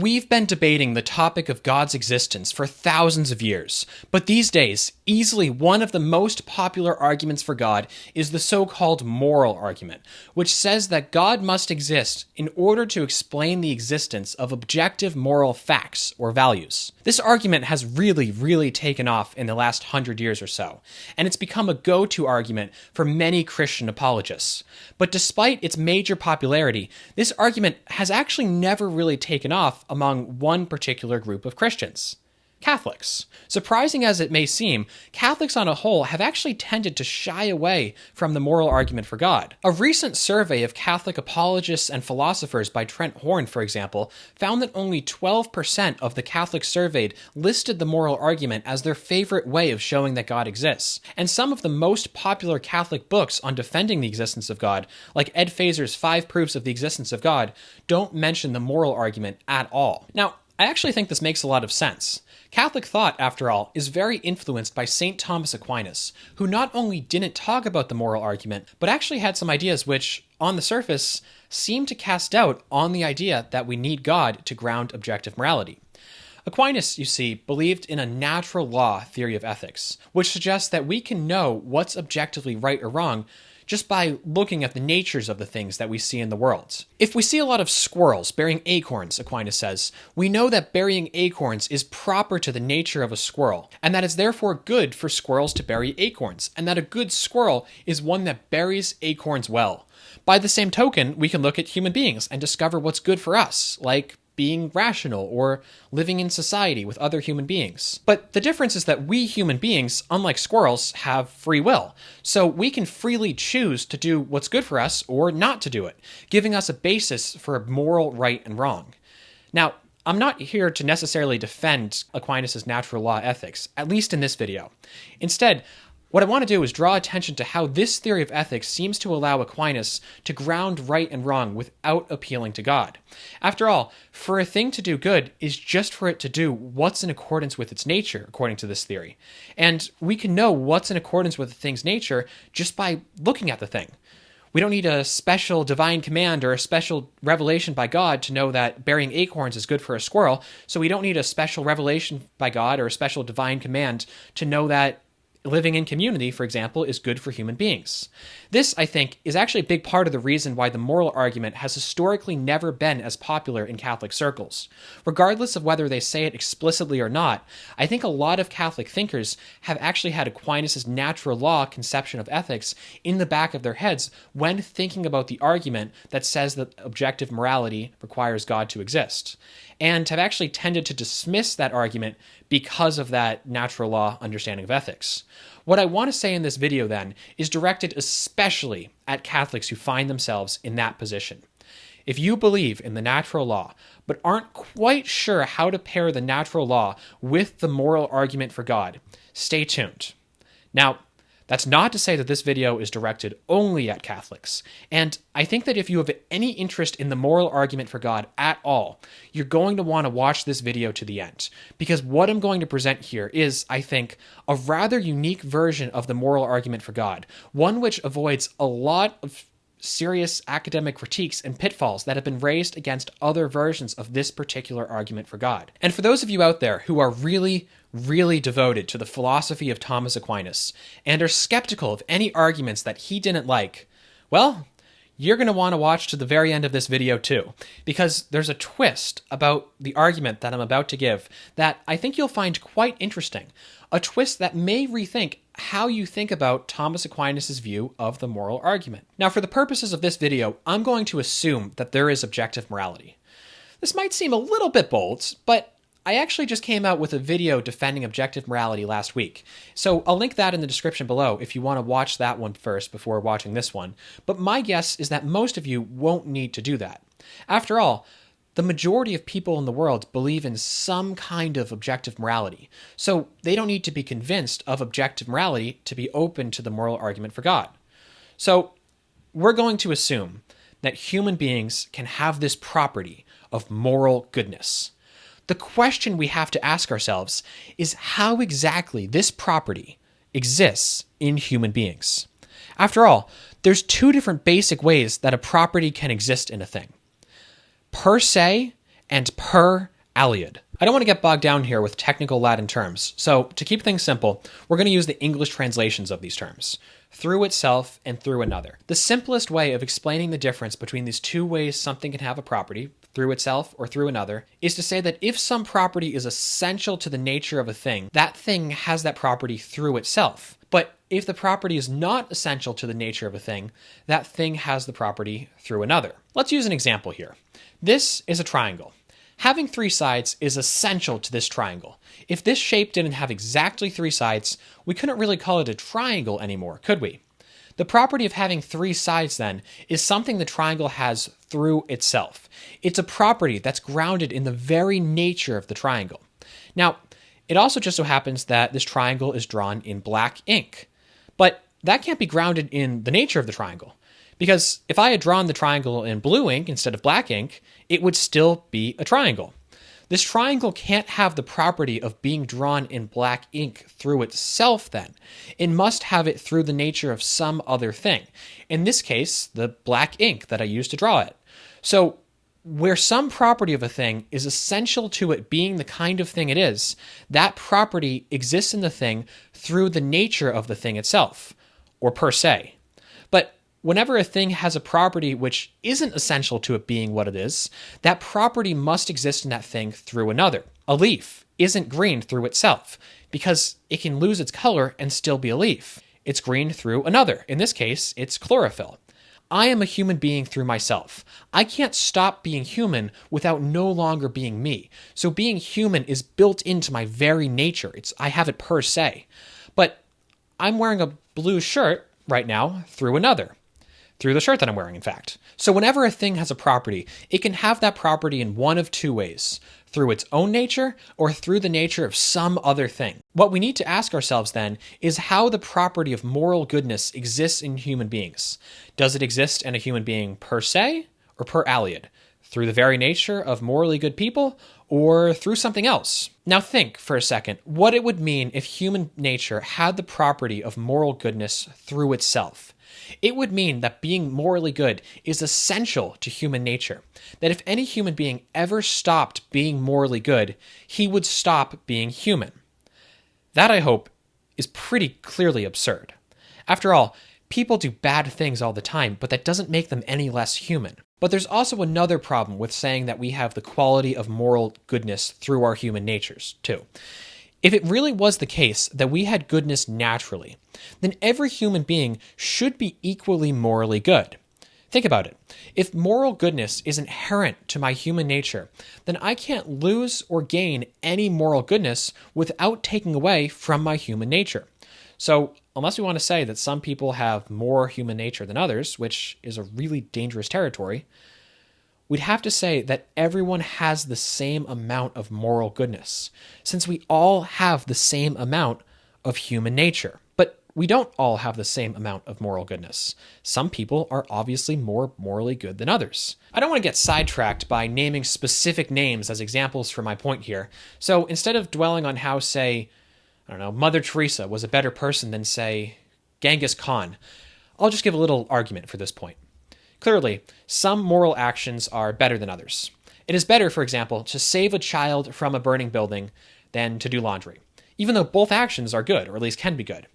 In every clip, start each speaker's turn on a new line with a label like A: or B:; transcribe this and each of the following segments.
A: We've been debating the topic of God's existence for thousands of years, but these days, easily one of the most popular arguments for God is the so-called moral argument, which says that God must exist in order to explain the existence of objective moral facts or values. This argument has really taken off in the last 100 years or so, and it's become a go-to argument for many Christian apologists. But despite its major popularity, this argument has actually never really taken off among one particular group of Christians: Catholics. Surprising as it may seem, Catholics on a whole have actually tended to shy away from the moral argument for God. A recent survey of Catholic apologists and philosophers by Trent Horn, for example, found that only 12% of the Catholics surveyed listed the moral argument as their favorite way of showing that God exists. And some of the most popular Catholic books on defending the existence of God, like Ed Fazer's 5 Proofs of the Existence of God, don't mention the moral argument at all. Now, I actually think this makes a lot of sense. Catholic thought, after all, is very influenced by St. Thomas Aquinas, who not only didn't talk about the moral argument, but actually had some ideas which, on the surface, seem to cast doubt on the idea that we need God to ground objective morality. Aquinas, you see, believed in a natural law theory of ethics, which suggests that we can know what's objectively right or wrong just by looking at the natures of the things that we see in the world. If we see a lot of squirrels bearing acorns, Aquinas says, we know that burying acorns is proper to the nature of a squirrel, and that it's therefore good for squirrels to bury acorns, and that a good squirrel is one that buries acorns well. By the same token, we can look at human beings and discover what's good for us, like being rational or living in society with other human beings. But the difference is that we human beings, unlike squirrels, have free will. So we can freely choose to do what's good for us or not to do it, giving us a basis for moral right and wrong. Now, I'm not here to necessarily defend Aquinas' natural law ethics, at least in this video. Instead, what I want to do is draw attention to how this theory of ethics seems to allow Aquinas to ground right and wrong without appealing to God. After all, for a thing to do good is just for it to do what's in accordance with its nature, according to this theory. And we can know what's in accordance with a thing's nature just by looking at the thing. We don't need a special divine command or a special revelation by God to know that burying acorns is good for a squirrel, so we don't need a special revelation by God or a special divine command to know that living in community, for example, is good for human beings. This, I think, is actually a big part of the reason why the moral argument has historically never been as popular in Catholic circles. Regardless of whether they say it explicitly or not, I think a lot of Catholic thinkers have actually had Aquinas' natural law conception of ethics in the back of their heads when thinking about the argument that says that objective morality requires God to exist, and have actually tended to dismiss that argument because of that natural law understanding of ethics. What I want to say in this video, then, is directed especially at Catholics who find themselves in that position. If you believe in the natural law, but aren't quite sure how to pair the natural law with the moral argument for God, stay tuned. Now, that's not to say that this video is directed only at Catholics, and I think that if you have any interest in the moral argument for God at all, you're going to want to watch this video to the end, because what I'm going to present here is, I think, a rather unique version of the moral argument for God, one which avoids a lot of serious academic critiques and pitfalls that have been raised against other versions of this particular argument for God. And for those of you out there who are really devoted to the philosophy of Thomas Aquinas and are skeptical of any arguments that he didn't like, well, you're going to want to watch to the very end of this video too, because there's a twist about the argument that I'm about to give that I think you'll find quite interesting, a twist that may rethink how you think about Thomas Aquinas' view of the moral argument. Now, for the purposes of this video, I'm going to assume that there is objective morality. This might seem a little bit bold, but I actually just came out with a video defending objective morality last week, so I'll link that in the description below if you want to watch that one first before watching this one, but my guess is that most of you won't need to do that. After all, the majority of people in the world believe in some kind of objective morality, so they don't need to be convinced of objective morality to be open to the moral argument for God. So we're going to assume that human beings can have this property of moral goodness. The question we have to ask ourselves is how exactly this property exists in human beings. After all, there's 2 different basic ways that a property can exist in a thing: per se and per aliud. I don't want to get bogged down here with technical Latin terms, so to keep things simple, we're going to use the English translations of these terms: through itself and through another. The simplest way of explaining the difference between these two ways something can have a property, through itself or through another, is to say that if some property is essential to the nature of a thing, that thing has that property through itself. But if the property is not essential to the nature of a thing, that thing has the property through another. Let's use an example here. This is a triangle. Having three sides is essential to this triangle. If this shape didn't have exactly three sides, we couldn't really call it a triangle anymore, could we? The property of having three sides, then, is something the triangle has through itself. It's a property that's grounded in the very nature of the triangle. Now, it also just so happens that this triangle is drawn in black ink. But that can't be grounded in the nature of the triangle, because if I had drawn the triangle in blue ink instead of black ink, it would still be a triangle. This triangle can't have the property of being drawn in black ink through itself then. It must have it through the nature of some other thing. In this case, the black ink that I used to draw it. So, where some property of a thing is essential to it being the kind of thing it is, that property exists in the thing through the nature of the thing itself, or per se. But whenever a thing has a property which isn't essential to it being what it is, that property must exist in that thing through another. A leaf isn't green through itself, because it can lose its color and still be a leaf. It's green through another. In this case, it's chlorophyll. I am a human being through myself. I can't stop being human without no longer being me. So being human is built into my very nature. I have it per se. But I'm wearing a blue shirt right now through another. Through the shirt that I'm wearing, in fact. So whenever a thing has a property, it can have that property in one of two ways: through its own nature or through the nature of some other thing. What we need to ask ourselves then is how the property of moral goodness exists in human beings. Does it exist in a human being per se or per aliud? Through the very nature of morally good people or through something else? Now think for a second what it would mean if human nature had the property of moral goodness through itself. It would mean that being morally good is essential to human nature. That if any human being ever stopped being morally good, he would stop being human. That, I hope, is pretty clearly absurd. After all, people do bad things all the time, but that doesn't make them any less human. But there's also another problem with saying that we have the quality of moral goodness through our human natures, too. If it really was the case that we had goodness naturally, then every human being should be equally morally good. Think about it. If moral goodness is inherent to my human nature, then I can't lose or gain any moral goodness without taking away from my human nature. So, unless we want to say that some people have more human nature than others, which is a really dangerous territory, we'd have to say that everyone has the same amount of moral goodness, since we all have the same amount of human nature. But we don't all have the same amount of moral goodness. Some people are obviously more morally good than others. I don't want to get sidetracked by naming specific names as examples for my point here, so instead of dwelling on how, say, Mother Teresa was a better person than, say, Genghis Khan, I'll just give a little argument for this point. Clearly, some moral actions are better than others. It is better, for example, to save a child from a burning building than to do laundry, even though both actions are good, or at least can be good.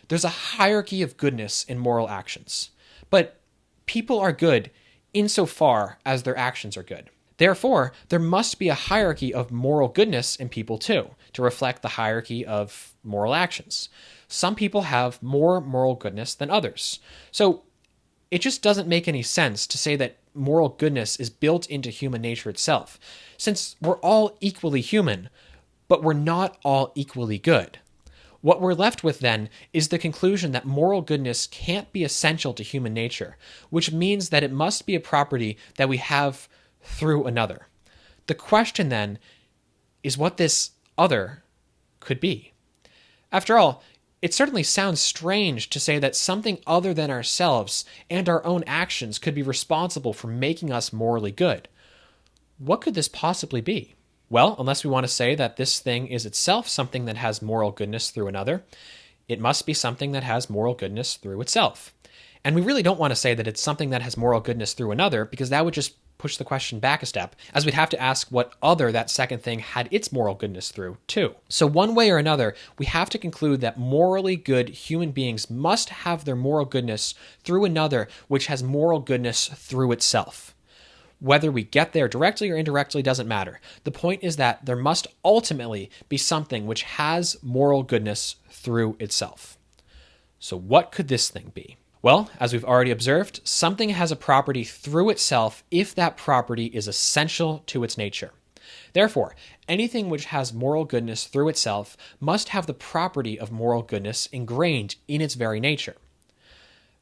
A: There's a hierarchy of goodness in moral actions, but people are good insofar as their actions are good. Therefore, there must be a hierarchy of moral goodness in people too, to reflect the hierarchy of moral actions. Some people have more moral goodness than others. So, it just doesn't make any sense to say that moral goodness is built into human nature itself, since we're all equally human, but we're not all equally good. What we're left with then is the conclusion that moral goodness can't be essential to human nature, which means that it must be a property that we have through another. The question then is what this other could be. After all, it certainly sounds strange to say that something other than ourselves and our own actions could be responsible for making us morally good. What could this possibly be? Well, unless we want to say that this thing is itself something that has moral goodness through another, it must be something that has moral goodness through itself. And we really don't want to say that it's something that has moral goodness through another, because that would just push the question back a step, as we'd have to ask what other that second thing had its moral goodness through, too. So one way or another, we have to conclude that morally good human beings must have their moral goodness through another which has moral goodness through itself. Whether we get there directly or indirectly doesn't matter. The point is that there must ultimately be something which has moral goodness through itself. So what could this thing be? Well, as we've already observed, something has a property through itself if that property is essential to its nature. Therefore, anything which has moral goodness through itself must have the property of moral goodness ingrained in its very nature.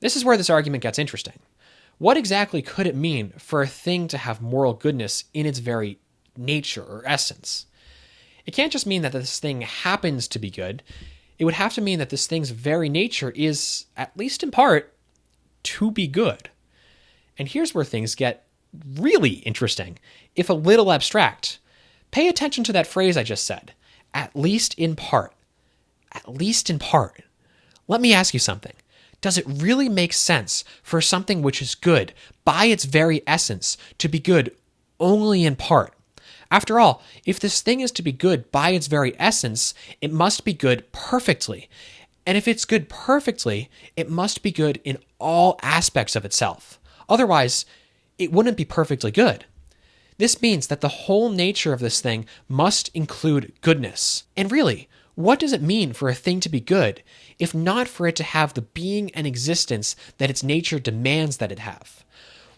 A: This is where this argument gets interesting. What exactly could it mean for a thing to have moral goodness in its very nature or essence? It can't just mean that this thing happens to be good. It would have to mean that this thing's very nature is, at least in part, to be good. And here's where things get really interesting, if a little abstract. Pay attention to that phrase I just said, at least in part. At least in part. Let me ask you something. Does it really make sense for something which is good, by its very essence, to be good only in part? After all, if this thing is to be good by its very essence, it must be good perfectly. And if it's good perfectly, it must be good in all aspects of itself. Otherwise, it wouldn't be perfectly good. This means that the whole nature of this thing must include goodness. And really, what does it mean for a thing to be good, if not for it to have the being and existence that its nature demands that it have?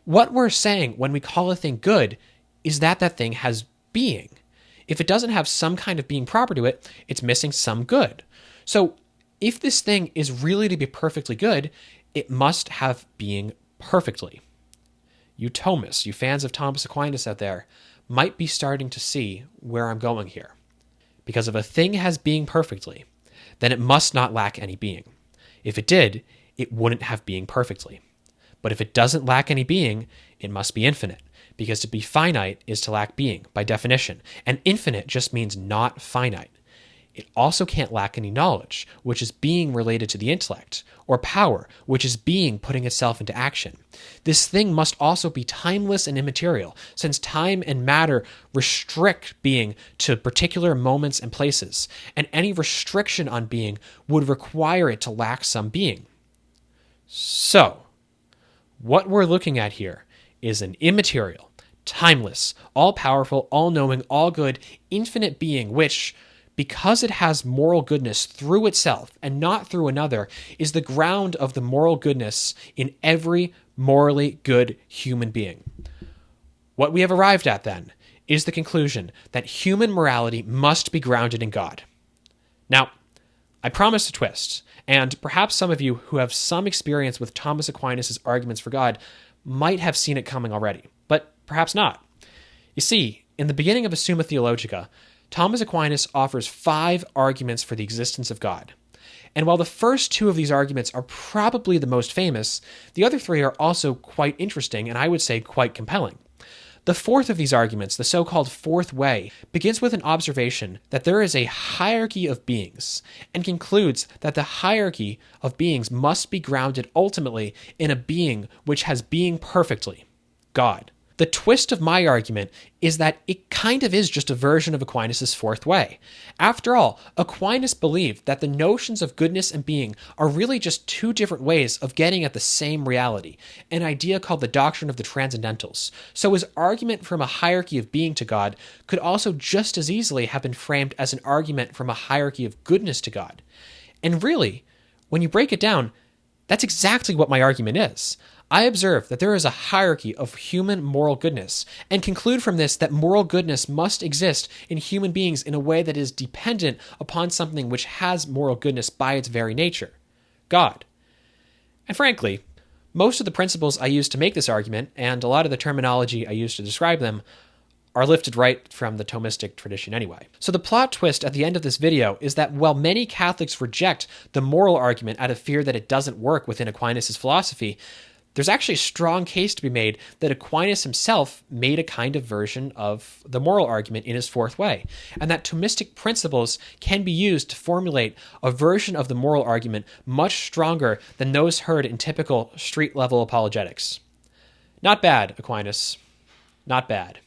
A: What we're saying when we call a thing good is that that thing has being. If it doesn't have some kind of being proper to it, it's missing some good. So if this thing is really to be perfectly good, it must have being perfectly. You Thomists, you fans of Thomas Aquinas out there, might be starting to see where I'm going here. Because if a thing has being perfectly, then it must not lack any being. If it did, it wouldn't have being perfectly. But if it doesn't lack any being, it must be infinite. Because to be finite is to lack being, by definition, and infinite just means not finite. It also can't lack any knowledge, which is being related to the intellect, or power, which is being putting itself into action. This thing must also be timeless and immaterial, since time and matter restrict being to particular moments and places, and any restriction on being would require it to lack some being. So, what we're looking at here is an immaterial, timeless, all-powerful, all-knowing, all-good, infinite being which, because it has moral goodness through itself and not through another, is the ground of the moral goodness in every morally good human being. What we have arrived at, then, is the conclusion that human morality must be grounded in God. Now, I promise a twist, and perhaps some of you who have some experience with Thomas Aquinas' arguments for God might have seen it coming already, but perhaps not. You see, in the beginning of Summa Theologica, Thomas Aquinas offers 5 arguments for the existence of God. And while the first 2 of these arguments are probably the most famous, the other 3 are also quite interesting and I would say quite compelling. The 4th of these arguments, the so-called fourth way, begins with an observation that there is a hierarchy of beings and concludes that the hierarchy of beings must be grounded ultimately in a being which has being perfectly, God. The twist of my argument is that it kind of is just a version of Aquinas' fourth way. After all, Aquinas believed that the notions of goodness and being are really just 2 different ways of getting at the same reality, an idea called the doctrine of the transcendentals. So his argument from a hierarchy of being to God could also just as easily have been framed as an argument from a hierarchy of goodness to God. And really, when you break it down, that's exactly what my argument is. I observe that there is a hierarchy of human moral goodness, and conclude from this that moral goodness must exist in human beings in a way that is dependent upon something which has moral goodness by its very nature, God. And frankly, most of the principles I use to make this argument, and a lot of the terminology I use to describe them, are lifted right from the Thomistic tradition anyway. So the plot twist at the end of this video is that while many Catholics reject the moral argument out of fear that it doesn't work within Aquinas' philosophy, there's actually a strong case to be made that Aquinas himself made a kind of version of the moral argument in his fourth way, and that Thomistic principles can be used to formulate a version of the moral argument much stronger than those heard in typical street-level apologetics. Not bad, Aquinas. Not bad.